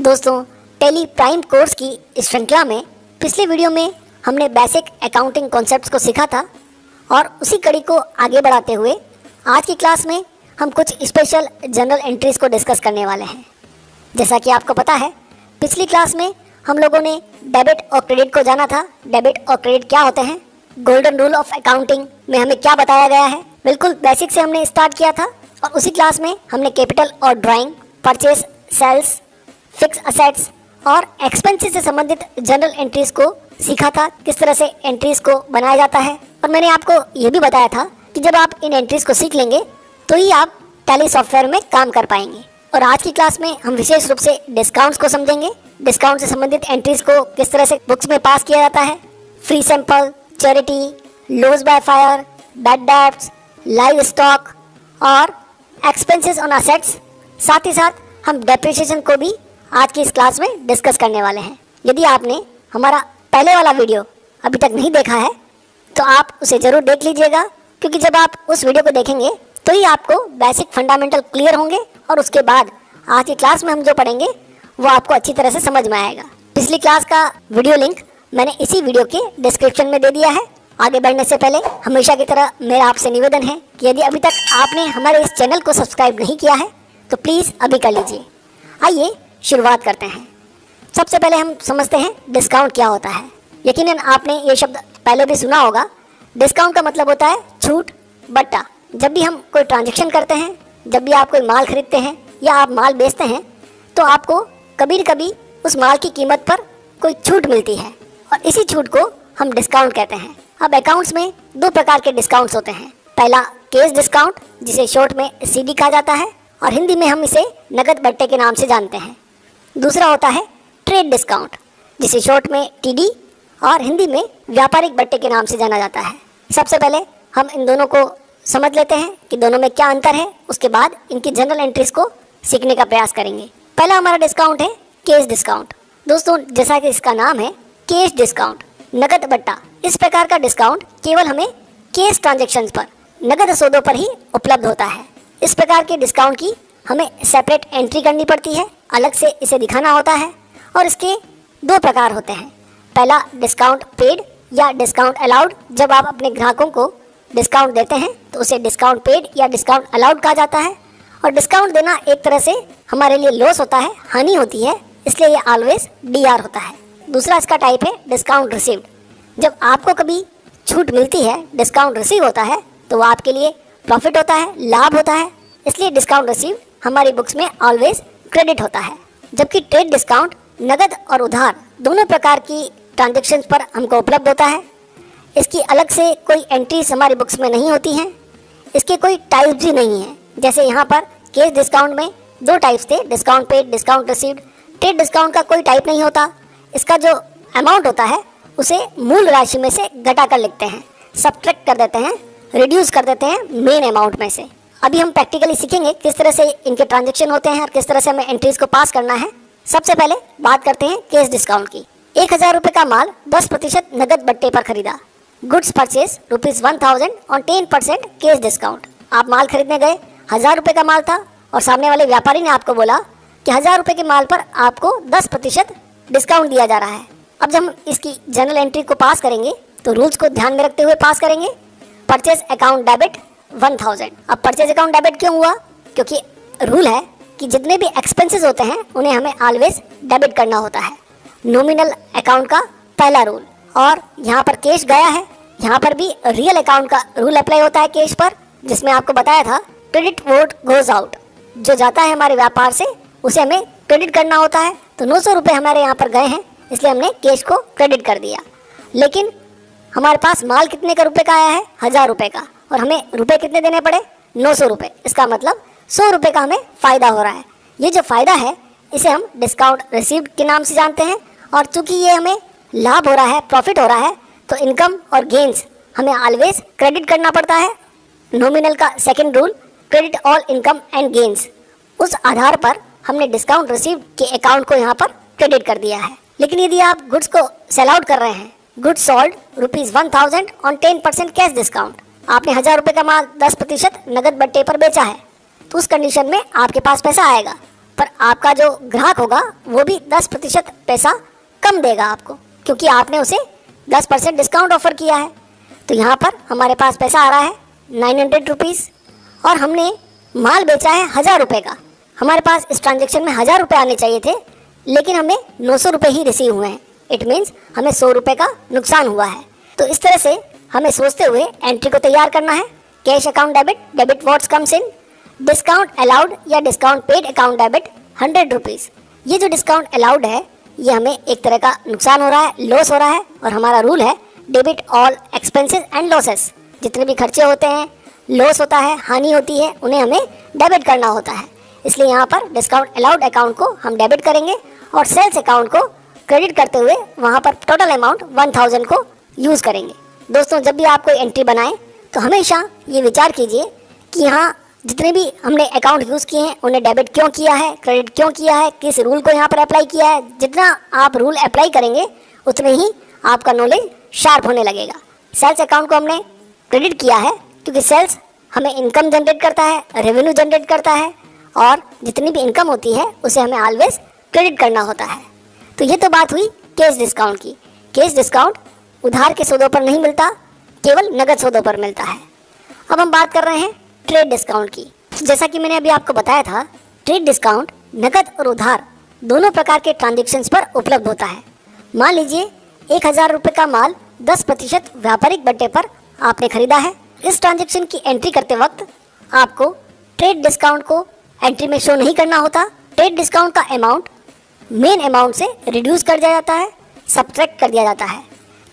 दोस्तों, Tally Prime course की इस श्रृंखला में पिछले वीडियो में हमने बेसिक अकाउंटिंग कॉन्सेप्ट्स को सीखा था और उसी कड़ी को आगे बढ़ाते हुए आज की क्लास में हम कुछ स्पेशल जनरल एंट्रीज को डिस्कस करने वाले हैं। जैसा कि आपको पता है, पिछली क्लास में हम लोगों ने डेबिट और क्रेडिट को जाना था। डेबिट और क्रेडिट क्या होते हैं, गोल्डन रूल ऑफ अकाउंटिंग में हमें क्या बताया गया है, बिल्कुल बेसिक से हमने स्टार्ट किया था। और उसी क्लास में हमने कैपिटल और drawing, purchase, sales, fix assets और एक्सपेंसेस से संबंधित जनरल एंट्रीज को सीखा था, किस तरह से एंट्रीज को बनाया जाता है। और मैंने आपको यह भी बताया था कि जब आप इन एंट्रीज को सीख लेंगे तो ही आप टैली सॉफ्टवेयर में काम कर पाएंगे। और आज की क्लास में हम विशेष रूप से डिस्काउंट्स को समझेंगे। डिस्काउंट से संबंधित एंट्रीज को किस तरह से बुक्स में पास किया जाता है, free sample, charity, loss by fire, bad debts, live stock और एक्सपेंसेस ऑन असेट्स। साथ ही साथ हम डेप्रिसिएशन को भी आज की इस क्लास में डिस्कस करने वाले हैं। यदि आपने हमारा पहले वाला वीडियो अभी तक नहीं देखा है तो आप उसे ज़रूर देख लीजिएगा, क्योंकि जब आप उस वीडियो को देखेंगे तो ही आपको बेसिक फंडामेंटल क्लियर होंगे और उसके बाद आज की क्लास में हम जो पढ़ेंगे वो आपको अच्छी तरह से समझ में आएगा। पिछली क्लास का वीडियो लिंक मैंने इसी वीडियो के डिस्क्रिप्शन में दे दिया है। आगे बढ़ने से पहले हमेशा की तरह मेरा आपसे निवेदन है कि यदि अभी तक आपने हमारे इस चैनल को सब्सक्राइब नहीं किया है तो प्लीज़ अभी कर लीजिए। आइए शुरुआत करते हैं। सबसे पहले हम समझते हैं डिस्काउंट क्या होता है। यकीनन आपने ये शब्द पहले भी सुना होगा। डिस्काउंट का मतलब होता है छूट, बट्टा। जब भी हम कोई ट्रांजैक्शन करते हैं, जब भी आप कोई माल खरीदते हैं या आप माल बेचते हैं, तो आपको कभी न कभी उस माल की कीमत पर कोई छूट मिलती है और इसी छूट को हम डिस्काउंट कहते हैं। अब अकाउंट्स में दो प्रकार के डिस्काउंट्स होते हैं। पहला कैश डिस्काउंट, जिसे शॉर्ट में सीडी कहा जाता है और हिंदी में हम इसे नकद बट्टे के नाम से जानते हैं। दूसरा होता है ट्रेड डिस्काउंट, जिसे शॉर्ट में टीडी और हिंदी में व्यापारिक बट्टे के नाम से जाना जाता है। सबसे पहले हम इन दोनों को समझ लेते हैं कि दोनों में क्या अंतर है, उसके बाद इनकी जनरल एंट्रीज को सीखने का प्रयास करेंगे। पहला हमारा डिस्काउंट है कैश डिस्काउंट। दोस्तों, जैसा कि इसका नाम है कैश डिस्काउंट, नकद बट्टा। इस प्रकार का डिस्काउंट केवल हमें कैश ट्रांजैक्शंस पर, नकद सौदों पर ही उपलब्ध होता है। इस प्रकार के डिस्काउंट की हमें सेपरेट एंट्री करनी पड़ती है, अलग से इसे दिखाना होता है। और इसके दो प्रकार होते हैं। पहला डिस्काउंट पेड या डिस्काउंट अलाउड। जब आप अपने ग्राहकों को डिस्काउंट देते हैं तो उसे डिस्काउंट पेड या डिस्काउंट अलाउड कहा जाता है। और डिस्काउंट देना एक तरह से हमारे लिए लॉस होता है, हानि होती है, इसलिए ये ऑलवेज डीआर होता है। दूसरा इसका टाइप है डिस्काउंट रिसीव्ड। जब आपको कभी छूट मिलती है, डिस्काउंट रिसीव होता है, तो वो आपके लिए प्रॉफिट होता है, लाभ होता है, इसलिए डिस्काउंट रिसीव हमारी बुक्स में ऑलवेज क्रेडिट होता है। जबकि ट्रेड डिस्काउंट नगद और उधार दोनों प्रकार की ट्रांजैक्शंस पर हमको उपलब्ध होता है। इसकी अलग से कोई एंट्रीज हमारी बुक्स में नहीं होती हैं। इसके कोई टाइप्स भी नहीं हैं। जैसे यहाँ पर कैश डिस्काउंट में दो टाइप्स थे, discount paid, discount received. Trade discount का कोई टाइप नहीं होता। इसका जो अमाउंट होता है उसे मूल राशि में से घटा कर लिखते हैं, सब्ट्रैक्ट कर देते हैं, रिड्यूस कर देते हैं मेन अमाउंट में से। अभी हम प्रैक्टिकली सीखेंगे किस तरह से इनके ट्रांजैक्शन होते हैं और किस तरह से हमें एंट्रीज को पास करना है। सबसे पहले बात करते हैं कैश डिस्काउंट की। 1000 रुपये का माल 10% नगद बट्टे पर खरीदा। Goods purchase ₹1000 on 10% cash discount. आप माल खरीदने गए, 1000 रुपये का माल था और सामने वाले व्यापारी ने आपको बोला कि 1000 रुपये के माल पर आपको 10% डिस्काउंट दिया जा रहा है। अब जब हम इसकी जनरल एंट्री को पास करेंगे तो रूल्स को ध्यान में रखते हुए पास करेंगे। Purchase account debit 1000। अब परचेज अकाउंट डेबिट क्यों हुआ? क्योंकि रूल है कि जितने भी एक्सपेंसेस होते हैं उन्हें हमें ऑलवेज डेबिट करना होता है। नॉमिनल अकाउंट का पहला रूल। और यहाँ पर कैश गया है, यहाँ पर भी रियल अकाउंट का रूल अप्लाई होता है कैश पर, जिसमें आपको बताया था क्रेडिट वोट गोज आउट। जो जाता है हमारे व्यापार से उसे हमें क्रेडिट करना होता है। तो 900 रुपये हमारे यहाँ पर गए हैं, इसलिए हमने कैश को क्रेडिट कर दिया। लेकिन हमारे पास माल कितने का रुपये का आया है? 1000 रुपये का। और हमें रुपए कितने देने पड़े? 900 रुपये। इसका मतलब 100 रुपये का हमें फ़ायदा हो रहा है। ये जो फ़ायदा है इसे हम डिस्काउंट रिसीव्ड के नाम से जानते हैं। और चूंकि ये हमें लाभ हो रहा है, प्रॉफिट हो रहा है, तो इनकम और गेंस हमें ऑलवेज क्रेडिट करना पड़ता है। नॉमिनल का second rule, credit all income and gains. उस आधार पर हमने डिस्काउंट रिसीव्ड के अकाउंट को यहाँ पर क्रेडिट कर दिया है। लेकिन यदि आप गुड्स को सेल आउट कर रहे हैं, goods sold ₹1000 on 10% cash discount. आपने 1000 रुपये का माल 10% नगद बट्टे पर बेचा है, तो उस कंडीशन में आपके पास पैसा आएगा पर आपका जो ग्राहक होगा वो भी 10% पैसा कम देगा आपको, क्योंकि आपने उसे 10% डिस्काउंट ऑफर किया है। तो यहाँ पर हमारे पास पैसा आ रहा है 900 रुपीज़ और हमने माल बेचा है 1000 रुपये का। हमारे पास इस ट्रांजेक्शन में 1000 रुपये आने चाहिए थे, लेकिन हमें 900 रुपये ही रिसीव हुए हैं। इट मीन्स हमें 100 रुपये का नुकसान हुआ है। तो इस तरह से हमें सोचते हुए एंट्री को तैयार करना है। Cash account debit, debit what's comes in, discount allowed या discount paid account debit 100 rupees. ये जो डिस्काउंट अलाउड है ये हमें एक तरह का नुकसान हो रहा है, लॉस हो रहा है, और हमारा रूल है debit all expenses and losses. जितने भी खर्चे होते हैं, लॉस होता है, हानि होती है, उन्हें हमें डेबिट करना होता है। इसलिए यहाँ पर डिस्काउंट अलाउड अकाउंट को हम डेबिट करेंगे और सेल्स अकाउंट को क्रेडिट करते हुए वहाँ पर टोटल अमाउंट 1000 को यूज़ करेंगे। दोस्तों, जब भी आप कोई एंट्री बनाएं तो हमेशा ये विचार कीजिए कि यहाँ जितने भी हमने अकाउंट यूज़ किए हैं उन्हें डेबिट क्यों किया है, क्रेडिट क्यों किया है, किस रूल को यहाँ पर अप्लाई किया है। जितना आप रूल अप्लाई करेंगे उतने ही आपका नॉलेज शार्प होने लगेगा। सेल्स अकाउंट को हमने क्रेडिट किया है क्योंकि सेल्स हमें इनकम जनरेट करता है, रेवेन्यू जनरेट करता है, और जितनी भी इनकम होती है उसे हमें ऑलवेज क्रेडिट करना होता है। तो ये तो बात हुई कैश डिस्काउंट की। कैश डिस्काउंट उधार के सौदों पर नहीं मिलता, केवल नगद सौदों पर मिलता है। अब हम बात कर रहे हैं ट्रेड डिस्काउंट की। जैसा कि मैंने अभी आपको बताया था, ट्रेड डिस्काउंट नगद और उधार दोनों प्रकार के ट्रांजेक्शन्स पर उपलब्ध होता है। मान लीजिए 1000 रुपये का माल 10% व्यापारिक बट्टे पर आपने खरीदा है। इस ट्रांजेक्शन की एंट्री करते वक्त आपको ट्रेड डिस्काउंट को एंट्री में शो नहीं करना होता। ट्रेड डिस्काउंट का अमाउंट मेन अमाउंट से रिड्यूस कर दिया जाता है, सब्ट्रैक्ट कर दिया जाता है।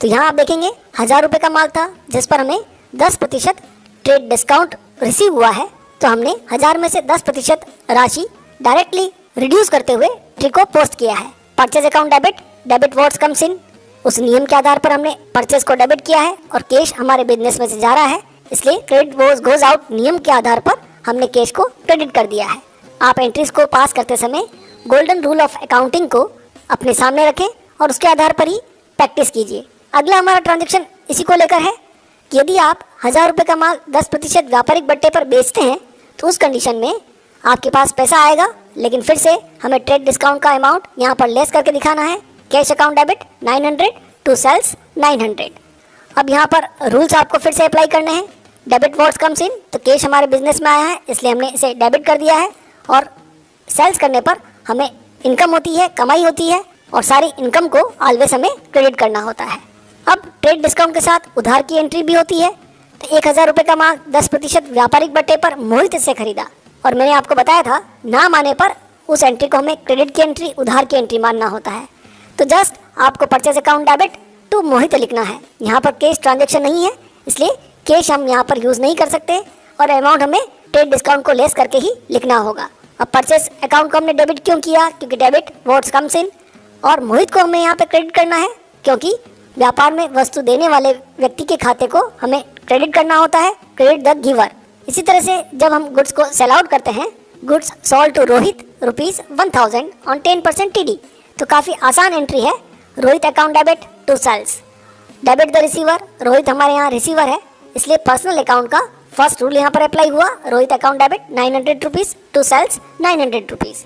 तो यहाँ आप देखेंगे 1000 रुपये का माल था जिस पर हमें 10% ट्रेड डिस्काउंट रिसीव हुआ है, तो हमने 1000 में से 10% राशि डायरेक्टली रिड्यूस करते हुए एंट्री को पोस्ट किया है। Purchase account debit, debit what's comes इन, उस नियम के आधार पर हमने परचेज को डेबिट किया है और कैश हमारे बिजनेस में से जा रहा है, इसलिए क्रेडिट गोज आउट नियम के आधार पर हमने कैश को क्रेडिट कर दिया है। आप एंट्रीज को पास करते समय गोल्डन रूल ऑफ अकाउंटिंग को अपने सामने रखें और उसके आधार पर ही प्रैक्टिस कीजिए। अगला हमारा ट्रांजेक्शन इसी को लेकर है कि यदि आप 1000 रुपये का माल 10% व्यापारिक बट्टे पर बेचते हैं तो उस कंडीशन में आपके पास पैसा आएगा, लेकिन फिर से हमें ट्रेड डिस्काउंट का अमाउंट यहाँ पर लेस करके दिखाना है। Cash account debit 900 to sales 900। अब यहाँ पर रूल्स आपको फिर से अप्लाई करने हैं। डेबिट व्हाट्स कम्स इन, तो कैश हमारे बिजनेस में आया है इसलिए हमने इसे डेबिट कर दिया है, और सेल्स करने पर हमें इनकम होती है, कमाई होती है, और सारी इनकम को ऑलवेज हमें क्रेडिट करना होता है। अब ट्रेड डिस्काउंट के साथ उधार की एंट्री भी होती है। तो 1000 रुपये का माल 10% व्यापारिक बट्टे पर मोहित से खरीदा, और मैंने आपको बताया था नाम आने पर उस एंट्री को हमें क्रेडिट की एंट्री, उधार की एंट्री मानना होता है। तो जस्ट आपको परचेज अकाउंट डेबिट टू मोहित लिखना है। यहाँ पर कैश ट्रांजेक्शन नहीं है इसलिए कैश हम यहाँ पर यूज़ नहीं कर सकते, और अमाउंट हमें ट्रेड डिस्काउंट को लेस करके ही लिखना होगा। अब परचेज अकाउंट को हमने डेबिट क्यों किया, क्योंकि डेबिट व्हाट्स कम्स इन, और मोहित को हमें यहाँ पे क्रेडिट करना है क्योंकि व्यापार में वस्तु देने वाले व्यक्ति के खाते को हमें क्रेडिट करना होता है, क्रेडिट द गिवर। इसी तरह से जब हम गुड्स को सेल आउट करते हैं, goods sold to Rohit ₹1000 on 10% TD, तो काफ़ी आसान एंट्री है। Rohit account debit to sales, debit the receiver, Rohit हमारे यहाँ रिसीवर है इसलिए पर्सनल अकाउंट का फर्स्ट रूल यहाँ पर अप्लाई हुआ। Rohit account debit 900 rupees to sales 900 रुपीज़।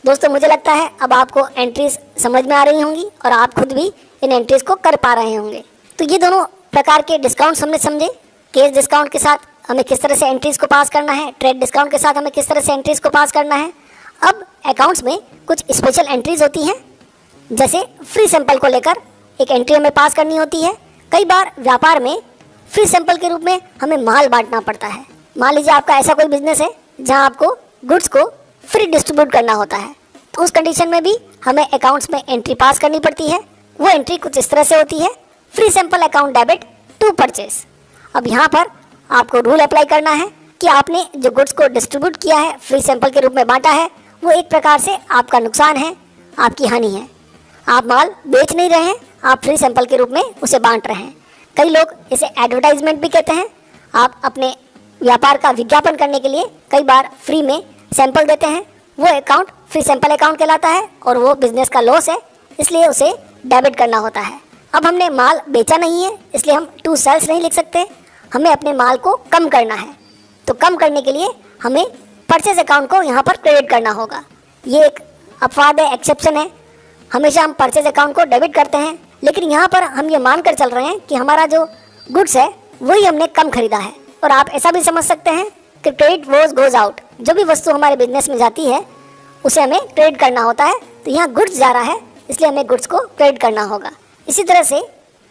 दोस्तों, मुझे लगता है अब आपको एंट्रीज समझ में आ रही होंगी और आप खुद भी इन एंट्रीज को कर पा रहे होंगे। तो ये दोनों प्रकार के डिस्काउंट्स हमने समझे। कैश डिस्काउंट के साथ हमें किस तरह से एंट्रीज को पास करना है, ट्रेड डिस्काउंट के साथ हमें किस तरह से एंट्रीज को पास करना है। अब अकाउंट्स में कुछ स्पेशल एंट्रीज होती हैं, जैसे फ्री सैंपल को लेकर एक एंट्री हमें पास करनी होती है। कई बार व्यापार में फ्री सैंपल के रूप में हमें माल बांटना पड़ता है। मान लीजिए आपका ऐसा कोई बिजनेस है जहां आपको गुड्स को फ्री डिस्ट्रीब्यूट करना होता है, तो उस कंडीशन में भी हमें अकाउंट्स में एंट्री पास करनी पड़ती है। वो एंट्री कुछ इस तरह से होती है, free sample account debit to purchase. अब यहाँ पर आपको रूल अप्लाई करना है कि आपने जो गुड्स को डिस्ट्रीब्यूट किया है, फ्री सैंपल के रूप में बांटा है, वो एक प्रकार से आपका नुकसान है, आपकी हानि है। आप माल बेच नहीं रहे हैं, आप फ्री सैंपल के रूप में उसे बांट रहे हैं। कई लोग इसे एडवर्टाइजमेंट भी कहते हैं। आप अपने व्यापार का विज्ञापन करने के लिए कई बार फ्री में सैंपल देते हैं, वो अकाउंट फ्री सैंपल अकाउंट कहलाता है और वो बिजनेस का लॉस है, इसलिए उसे डेबिट करना होता है। अब हमने माल बेचा नहीं है इसलिए हम टू सेल्स नहीं लिख सकते, हमें अपने माल को कम करना है। तो कम करने के लिए हमें परचेज अकाउंट को यहाँ पर क्रेडिट करना होगा। ये एक अपवाद है, एक्सेप्शन है। हमेशा हम परचेज अकाउंट को डेबिट करते हैं, लेकिन यहाँ पर हम ये मान कर चल रहे हैं कि हमारा जो गुड्स है वही हमने कम खरीदा है। और आप ऐसा भी समझ सकते हैं कि क्रेडिट वॉज गोज आउट, जो भी वस्तु हमारे बिजनेस में जाती है उसे हमें क्रेडिट करना होता है। तो यहाँ गुड्स जा रहा है, इसलिए हमें गुड्स को क्रेडिट करना होगा। इसी तरह से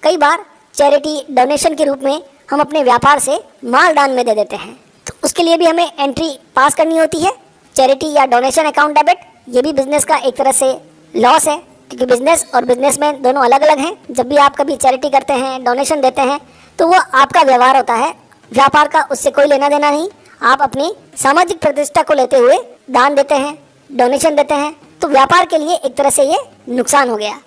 कई बार चैरिटी डोनेशन के रूप में हम अपने व्यापार से माल दान में दे देते हैं, तो उसके लिए भी हमें एंट्री पास करनी होती है। चैरिटी या डोनेशन अकाउंट डेबिट, ये भी बिजनेस का एक तरह से लॉस है, क्योंकि बिजनेस और बिजनेसमैन दोनों अलग अलग हैं। जब भी आप कभी चैरिटी करते हैं, डोनेशन देते हैं, तो वो आपका व्यवहार होता है, व्यापार का उससे कोई लेना देना नहीं। आप अपनी सामाजिक प्रतिष्ठा को लेते हुए दान देते हैं, डोनेशन देते हैं, तो व्यापार के लिए एक तरह से ये नुकसान हो गया।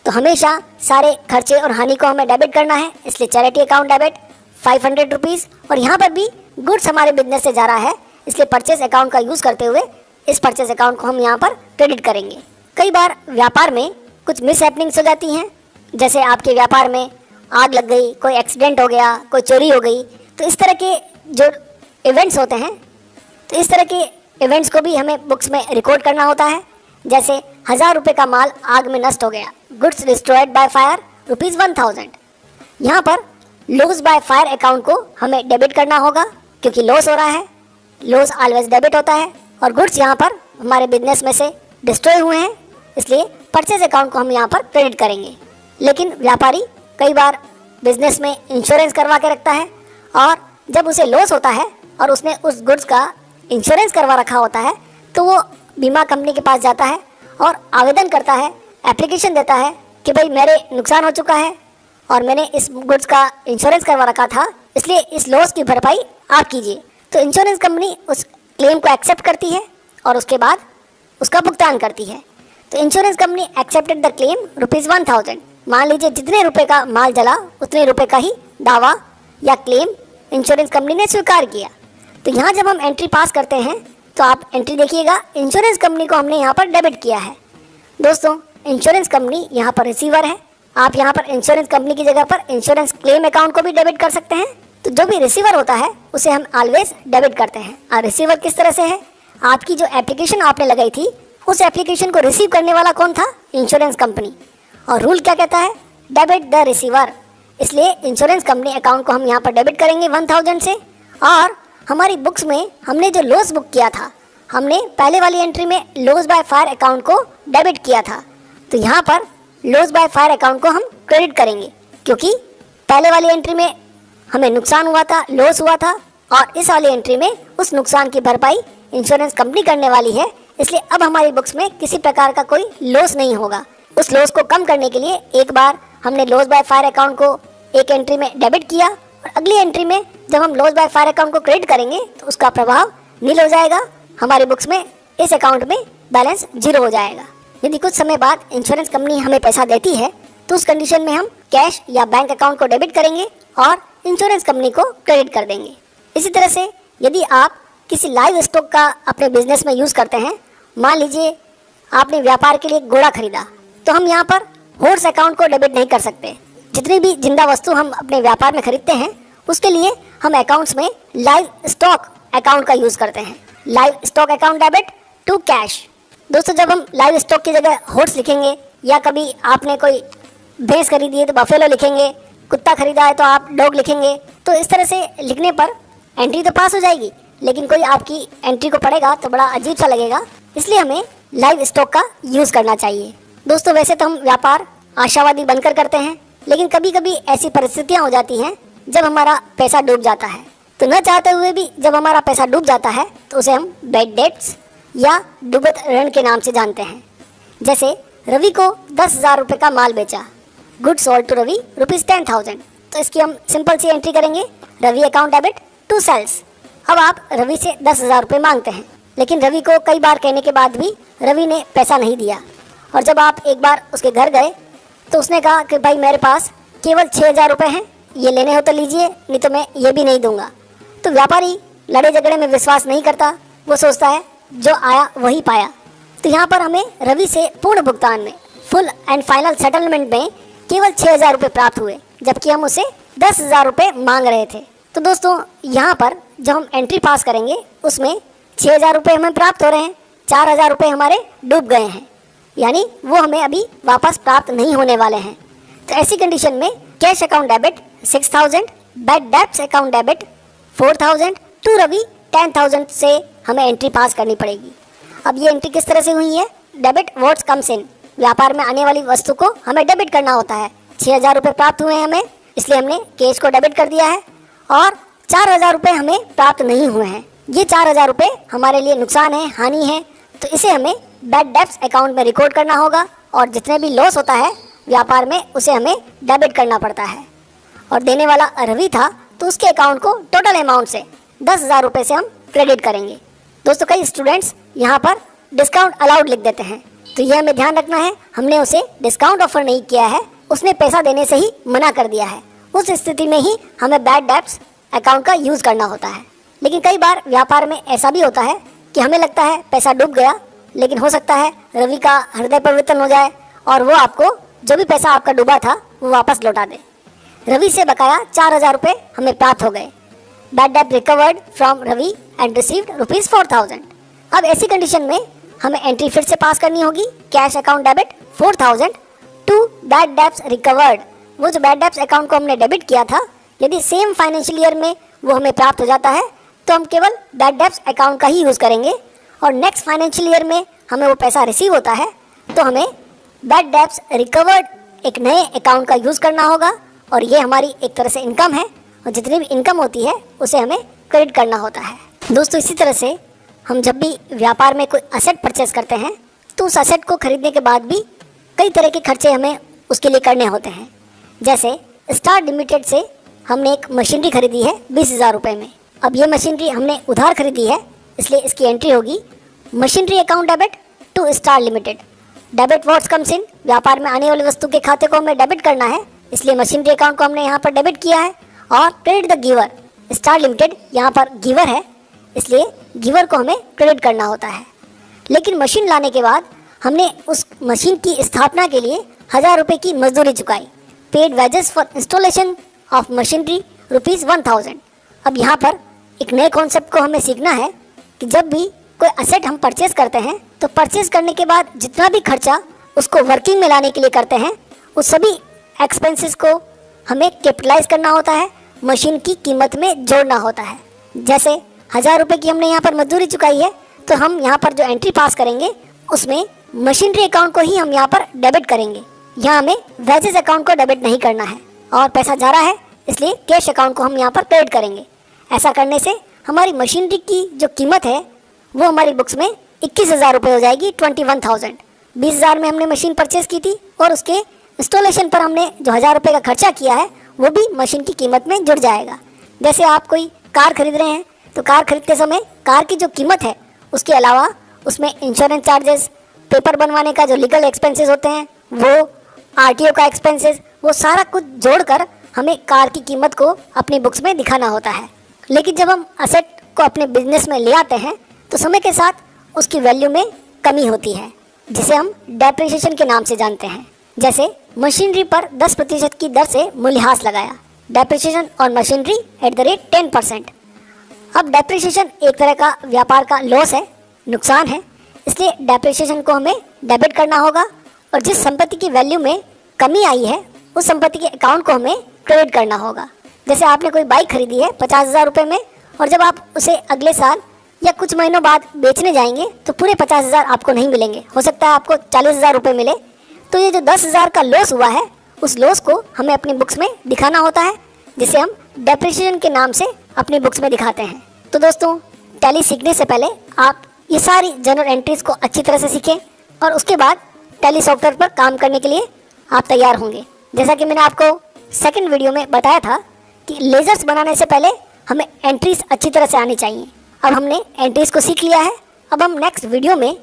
तो हमेशा सारे खर्चे और हानि को हमें डेबिट करना है, इसलिए चैरिटी अकाउंट डेबिट 500 रुपीज़। और यहाँ पर भी गुड्स हमारे बिजनेस से जा रहा है, इसलिए परचेज अकाउंट का यूज़ करते हुए इस परचेज अकाउंट को हम यहाँ पर क्रेडिट करेंगे। कई बार व्यापार में कुछ मिस हैपनिंग्स हो जाती हैं, जैसे आपके व्यापार में आग लग गई, कोई एक्सीडेंट हो गया, कोई चोरी हो गई, तो इस तरह के जो इवेंट्स होते हैं, तो इस तरह के इवेंट्स को भी हमें बुक्स में रिकॉर्ड करना होता है। जैसे 1000 रुपये का माल आग में नष्ट हो गया, गुड्स डिस्ट्रॉयड बाय फायर ₹1000। यहाँ पर लॉस बाय फायर अकाउंट को हमें डेबिट करना होगा, क्योंकि लॉस हो रहा है, लॉस ऑलवेज डेबिट होता है। और गुड्स यहाँ पर हमारे बिजनेस में से डिस्ट्रॉय हुए हैं, इसलिए परचेज अकाउंट को हम यहाँ पर क्रेडिट करेंगे। लेकिन व्यापारी कई बार बिजनेस में इंश्योरेंस करवा के रखता है, और जब उसे लॉस होता है और उसने उस गुड्स का इंश्योरेंस करवा रखा होता है, तो वो बीमा कंपनी के पास जाता है और आवेदन करता है, एप्लीकेशन देता है कि भाई मेरे नुकसान हो चुका है और मैंने इस गुड्स का इंश्योरेंस करवा रखा था, इसलिए इस लॉस की भरपाई आप कीजिए। तो इंश्योरेंस कंपनी उस क्लेम को एक्सेप्ट करती है और उसके बाद उसका भुगतान करती है। तो insurance company accepted the claim ₹1000। मान लीजिए जितने रुपए का माल जला उतने रुपए का ही दावा या क्लेम इंश्योरेंस कंपनी ने स्वीकार किया। तो यहाँ जब हम एंट्री पास करते हैं, तो आप एंट्री देखिएगा, इंश्योरेंस कंपनी को हमने यहाँ पर डेबिट किया है। दोस्तों, इंश्योरेंस कंपनी यहाँ पर रिसीवर है। आप यहाँ पर इंश्योरेंस कंपनी की जगह पर इंश्योरेंस क्लेम अकाउंट को भी डेबिट कर सकते हैं। तो जो भी रिसीवर होता है उसे हम ऑलवेज डेबिट करते हैं। और रिसीवर किस तरह से है, आपकी जो एप्लीकेशन आपने लगाई थी उस एप्लीकेशन को रिसीव करने वाला कौन था, इंश्योरेंस कंपनी। और रूल क्या कहता है, डेबिट द रिसीवर। इसलिए इंश्योरेंस कंपनी अकाउंट को हम यहाँ पर डेबिट करेंगे 1000 से। और हमारी बुक्स में हमने जो लॉस बुक किया था, हमने पहले वाली एंट्री में लॉस बाय फायर अकाउंट को डेबिट किया था, तो यहाँ पर लॉस बाय फायर अकाउंट को हम क्रेडिट करेंगे, क्योंकि पहले वाली एंट्री में हमें नुकसान हुआ था, लॉस हुआ था, और इस वाली एंट्री में उस नुकसान की भरपाई इंश्योरेंस कंपनी करने वाली है। इसलिए अब हमारी बुक्स में किसी प्रकार का कोई लॉस नहीं होगा। उस लॉस को कम करने के लिए एक बार हमने लॉस बाय फायर अकाउंट को एक एंट्री में डेबिट किया, और अगली एंट्री में जब हम लॉस बाय फायर अकाउंट को क्रेडिट करेंगे तो उसका प्रभाव नील हो जाएगा। हमारी बुक्स में इस अकाउंट में बैलेंस 0 हो जाएगा। यदि कुछ समय बाद इंश्योरेंस कंपनी हमें पैसा देती है, तो उस कंडीशन में हम कैश या बैंक अकाउंट को डेबिट करेंगे और इंश्योरेंस कंपनी को क्रेडिट कर देंगे। इसी तरह से यदि आप किसी लाइव स्टॉक का अपने बिजनेस में यूज़ करते हैं, मान लीजिए आपने व्यापार के लिए घोड़ा खरीदा, तो हम यहाँ पर हॉर्स अकाउंट को डेबिट नहीं कर सकते। जितनी भी जिंदा वस्तु हम अपने व्यापार में खरीदते हैं उसके लिए हम अकाउंट्स में लाइव स्टॉक अकाउंट का यूज़ करते हैं। Live stock account debit to cash. दोस्तों, जब हम लाइव स्टॉक की जगह हॉर्स लिखेंगे, या कभी आपने कोई भैंस खरीदी है तो बफेलो लिखेंगे, कुत्ता खरीदा है तो आप डॉग लिखेंगे, तो इस तरह से लिखने पर एंट्री तो पास हो जाएगी, लेकिन कोई आपकी एंट्री को पढ़ेगा तो बड़ा अजीब सा लगेगा। इसलिए हमें लाइव स्टॉक का यूज़ करना चाहिए। दोस्तों, वैसे तो हम व्यापार आशावादी बनकर करते हैं, लेकिन कभी कभी ऐसी परिस्थितियाँ हो जाती हैं जब हमारा पैसा डूब जाता है। तो न चाहते हुए भी जब हमारा पैसा डूब जाता है तो उसे हम बैड डेट्स या डूबत ऋण के नाम से जानते हैं। जैसे रवि को 10,000 रुपये का माल बेचा, गुड सोल्ड टू रवि ₹10,000। तो इसकी हम सिंपल सी एंट्री करेंगे, Ravi account debit to sales. अब आप रवि से 10,000 रुपये मांगते हैं, लेकिन रवि को कई बार कहने के बाद भी रवि ने पैसा नहीं दिया। और जब आप एक बार उसके घर गए तो उसने कहा कि भाई मेरे पास केवल 6,000 रुपये हैं, ये लेने हो तो लीजिए, नहीं तो मैं ये भी नहीं दूंगा। तो व्यापारी लड़े झगड़े में विश्वास नहीं करता, वो सोचता है जो आया वही पाया। तो यहाँ पर हमें रवि से पूर्ण भुगतान में, फुल एंड फाइनल सेटलमेंट में केवल 6,000 रुपये प्राप्त हुए, जबकि हम उसे 10,000 रुपये मांग रहे थे। तो दोस्तों, यहाँ पर जब हम एंट्री पास करेंगे उसमें 6,000 रुपये हमें प्राप्त हो रहे हैं, 4,000 रुपये हमारे डूब गए हैं, यानी वो हमें अभी वापस प्राप्त नहीं होने वाले हैं। तो ऐसी कंडीशन में cash account debit 6,000, bad debts account debit 4,000, to Ravi 10,000 से हमें एंट्री पास करनी पड़ेगी। अब ये एंट्री किस तरह से हुई है? डेबिट व्हाट्स कम्स इन, व्यापार में आने वाली वस्तु को हमें डेबिट करना होता है। 6,000 रुपये प्राप्त हुए हैं हमें, इसलिए हमने कैश को डेबिट कर दिया है, और 4,000 रुपये हमें प्राप्त नहीं हुए हैं। ये 4,000 रुपये हमारे लिए नुकसान है, हानि है, तो इसे हमें बैड डेब्ट्स अकाउंट में रिकॉर्ड करना होगा, और जितने भी लॉस होता है व्यापार में उसे हमें डेबिट करना पड़ता है। और देने वाला रवि था, तो उसके अकाउंट को टोटल अमाउंट से 10,000 रुपये से हम क्रेडिट करेंगे। दोस्तों, कई स्टूडेंट्स यहाँ पर डिस्काउंट अलाउड लिख देते हैं, तो यह हमें ध्यान रखना है, हमने उसे डिस्काउंट ऑफर नहीं किया है, उसने पैसा देने से ही मना कर दिया है। उस स्थिति में ही हमें बैड डेब्ट्स अकाउंट का यूज़ करना होता है। लेकिन कई बार व्यापार में ऐसा भी होता है कि हमें लगता है पैसा डूब गया, लेकिन हो सकता है रवि का हृदय परिवर्तन हो जाए और वो आपको जो भी पैसा आपका डूबा था वो वापस लौटा दे। रवि से बकाया 4,000 रुपये हमें प्राप्त हो गए। बैड डेब्ट recovered from Ravi and received ₹4,000। अब ऐसी कंडीशन में हमें एंट्री फिर से पास करनी होगी, cash account debit 4,000 to bad debts recovered. वो जो बैड डेब्ट्स अकाउंट को हमने डेबिट किया था, यदि सेम फाइनेंशियल ईयर में वो हमें प्राप्त हो जाता है तो हम केवल बैड डेब्ट्स अकाउंट का ही यूज़ करेंगे, और नेक्स्ट फाइनेंशियल ईयर में हमें वो पैसा रिसीव होता है तो हमें बैड डेब्ट्स रिकवर्ड एक नए अकाउंट का यूज़ करना होगा, और ये हमारी एक तरह से इनकम है, और जितनी भी इनकम होती है उसे हमें क्रेडिट करना होता है। दोस्तों, इसी तरह से हम जब भी व्यापार में कोई असेट परचेस करते हैं तो उस असेट को खरीदने के बाद भी कई तरह के खर्चे हमें उसके लिए करने होते हैं। जैसे स्टार लिमिटेड से हमने एक मशीनरी खरीदी है 20,000 रुपये में। अब ये मशीनरी हमने उधार खरीदी है, इसलिए इसकी एंट्री होगी machinery account debit to star limited. Debit what's comes in, व्यापार में आने वाली वस्तु के खाते को हमें डेबिट करना है, इसलिए मशीनरी अकाउंट को हमने यहाँ पर डेबिट किया है। और credit the giver, star limited यहाँ पर गिवर है, इसलिए गिवर को हमें क्रेडिट करना होता है। लेकिन मशीन लाने के बाद हमने उस मशीन की स्थापना के लिए 1,000 रुपये की मजदूरी चुकाई। Paid wages for installation of machinery ₹1,000। अब यहाँ पर एक नए कॉन्सेप्ट को हमें सीखना है कि जब भी कोई असेट हम परचेज करते हैं तो परचेज करने के बाद जितना भी खर्चा उसको वर्किंग में लाने के लिए करते हैं, उस सभी एक्सपेंसेस को हमें कैपिटलाइज करना होता है, मशीन की कीमत में जोड़ना होता है। जैसे 1,000 रुपये की हमने यहाँ पर मजदूरी चुकाई है, तो हम यहाँ पर जो एंट्री पास करेंगे उसमें मशीनरी अकाउंट को ही हम यहाँ पर डेबिट करेंगे। यहाँ हमें वेजेस अकाउंट को डेबिट नहीं करना है, और पैसा जा रहा है इसलिए कैश अकाउंट को हम यहाँ पर क्रेडिट करेंगे। ऐसा करने से हमारी मशीनरी की जो कीमत है वो हमारी बुक्स में 21,000 रुपये हो जाएगी, 21,000। 20,000 में हमने मशीन परचेज की थी, और उसके इंस्टॉलेशन पर हमने जो 1,000 रुपये का खर्चा किया है वो भी मशीन की कीमत में जुड़ जाएगा। जैसे आप कोई कार खरीद रहे हैं, तो कार खरीदते समय कार की जो कीमत है उसके अलावा उसमें इंश्योरेंस चार्जेस, पेपर बनवाने का जो लीगल एक्सपेंसेस होते हैं वो, RTO का एक्सपेंसेस, वो सारा कुछ जोड़कर हमें कार की कीमत को अपनी बुक्स में दिखाना होता है। लेकिन जब हम असेट को अपने बिजनेस में ले आते हैं तो समय के साथ उसकी वैल्यू में कमी होती है, जिसे हम डेप्रिसिएशन के नाम से जानते हैं। जैसे मशीनरी पर 10% की दर से मूल्यह्रास लगाया, डेप्रिसिएशन और मशीनरी एट द रेट 10%। अब डेप्रिसिएशन एक तरह का व्यापार का लॉस है, नुकसान है, इसलिए डेप्रिसिएशन को हमें डेबिट करना होगा, और जिस संपत्ति की वैल्यू में कमी आई है उस संपत्ति के अकाउंट को हमें क्रेडिट करना होगा। जैसे आपने कोई बाइक खरीदी है 50,000 रुपये में, और जब आप उसे अगले साल या कुछ महीनों बाद बेचने जाएंगे तो पूरे 50,000 आपको नहीं मिलेंगे, हो सकता है आपको 40,000 रुपये मिले। तो ये जो 10,000 का लॉस हुआ है उस लॉस को हमें अपनी बुक्स में दिखाना होता है, जिसे हम डेप्रिसिएशन के नाम से अपनी बुक्स में दिखाते हैं। तो दोस्तों, टैली सीखने से पहले आप ये सारी जनरल एंट्रीज को अच्छी तरह से सीखें, और उसके बाद टैली सॉफ्टवेयर पर काम करने के लिए आप तैयार होंगे। जैसा कि मैंने आपको सेकंड वीडियो में बताया था कि लेजर्स बनाने से पहले हमें एंट्रीज अच्छी तरह से आनी चाहिए। अब हमने एंट्रीज को सीख लिया है, अब हम नेक्स्ट वीडियो में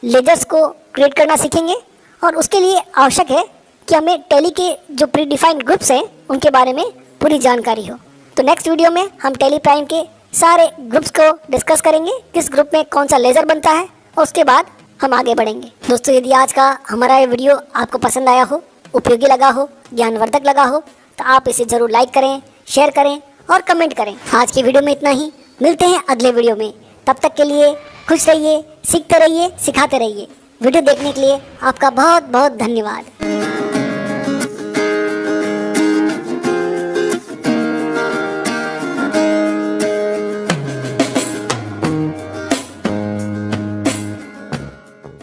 लेजर्स को क्रिएट करना सीखेंगे, और उसके लिए आवश्यक है कि हमें टैली के जो प्री डिफाइंड ग्रुप्स हैं उनके बारे में पूरी जानकारी हो। तो नेक्स्ट वीडियो में हम टैली प्राइम के सारे ग्रुप्स को डिस्कस करेंगे, किस ग्रुप में कौन सा लेजर बनता है, और उसके बाद हम आगे बढ़ेंगे। दोस्तों, यदि आज का हमारा ये वीडियो आपको पसंद आया हो, उपयोगी लगा हो, ज्ञानवर्धक लगा हो, तो आप इसे ज़रूर लाइक करें, शेयर करें और कमेंट करें। आज की वीडियो में इतना ही, मिलते हैं अगले वीडियो में। तब तक के लिए खुश रहिए, सीखते रहिए, सिखाते रहिए। वीडियो देखने के लिए आपका बहुत बहुत धन्यवाद।